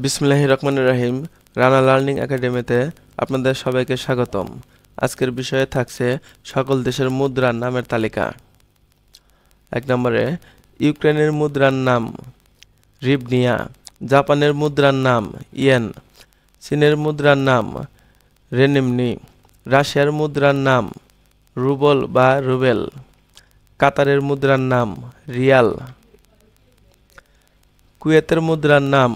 বিসমিল্লাহির রহমানির রহিম। রানা লার্নিং একাডেমিতে আপনাদের সবাইকে স্বাগতম। আজকের বিষয়ে থাকছে সকল দেশের মুদ্রার নামের তালিকা। 1 নম্বরে ইউক্রেনের মুদ্রার নাম রিভনিয়া, জাপানের মুদ্রার নাম ইয়েন, চীনের মুদ্রার নাম রেনিমনি, রাশিয়ার মুদ্রার নাম রুবল বা রুবেল, কাতারের মুদ্রার নাম রিয়াল, কুয়েতের মুদ্রার নাম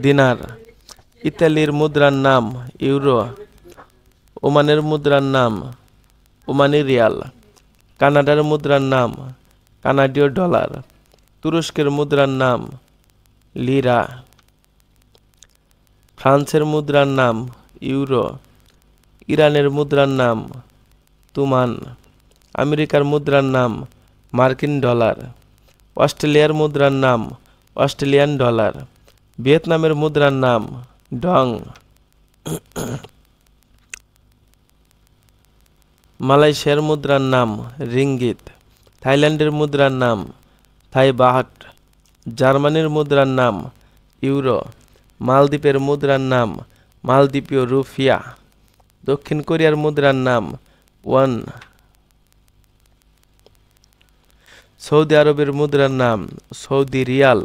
দিনার, ইতালির মুদ্রার নাম ইউরো, ওমানের মুদ্রার নাম ওমানি রিয়াল, কানাডার মুদ্রার নাম কানাডীয় ডলার, তুরস্কের মুদ্রার নাম লিরা, ফ্রান্সের মুদ্রার নাম ইউরো, ইরানের মুদ্রার নাম তুমান, আমেরিকার মুদ্রার নাম মার্কিন ডলার, অস্ট্রেলিয়ার মুদ্রার নাম অস্ট্রেলিয়ান ডলার, ভিয়েতনামের মুদ্রার নাম ডং, মালয়েশিয়ার মুদ্রার নাম রিঙ্গিত, থাইল্যান্ডের মুদ্রার নাম থাই বাহাট, জার্মানির মুদ্রার নাম ইউরো, মালদ্বীপের মুদ্রার নাম মালদ্বীপীয় রুফিয়া, দক্ষিণ কোরিয়ার মুদ্রার নাম ওয়ান, সৌদি আরবের মুদ্রার নাম সৌদি রিয়াল,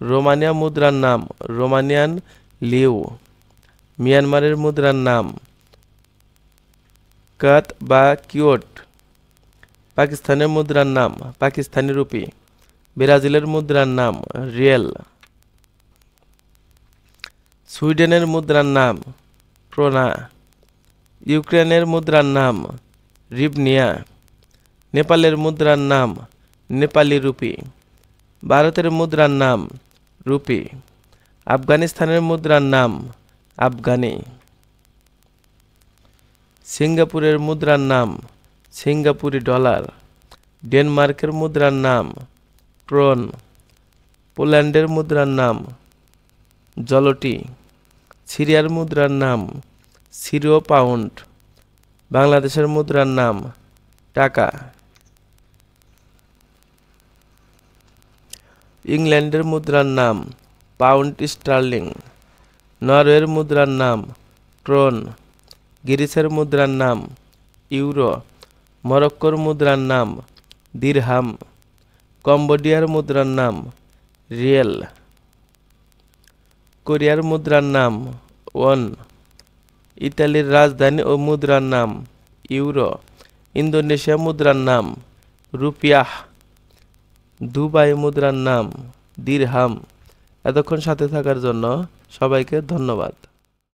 রোমানিয়া মুদ্রার নাম রোমানিয়ান লিউ, মিয়ানমারের মুদ্রার নাম কাত বা কিওট, পাকিস্তানের মুদ্রার নাম পাকিস্তানি রুপি, ব্রাজিলের মুদ্রার নাম রিয়েল, সুইডেনের মুদ্রার নাম ক্রোনা, ইউক্রেনের মুদ্রার নাম রিভনিয়া, নেপালের মুদ্রার নাম নেপালি রুপি, ভারতের মুদ্রার নাম রুপি, আফগানিস্তানের মুদ্রার নাম আফগানি, সিঙ্গাপুরের মুদ্রার নাম সিঙ্গাপুরি ডলার, ডেনমার্কের মুদ্রার নাম ক্রোন, পোল্যান্ডের মুদ্রার নাম জলটি, সিরিয়ার মুদ্রার নাম সিরীয় পাউন্ড, বাংলাদেশের মুদ্রার নাম টাকা, ইংল্যান্ডের মুদ্রার নাম পাউন্ড স্টার্লিং, নরওয়ের মুদ্রার নাম ক্রোন, গ্রিসের মুদ্রার নাম ইউরো, মরক্কোর মুদ্রার নাম দিরহাম, কম্বোডিয়ার মুদ্রার নাম রিয়েল, কোরিয়ার মুদ্রার নাম ওয়ান, ইতালির রাজধানী ও মুদ্রার নাম ইউরো, ইন্দোনেশিয়া মুদ্রার নাম রুপিয়াহ, দুবাই মুদ্রার নাম দিরহাম। এতক্ষণ সাথে থাকার জন্য সবাইকে ধন্যবাদ।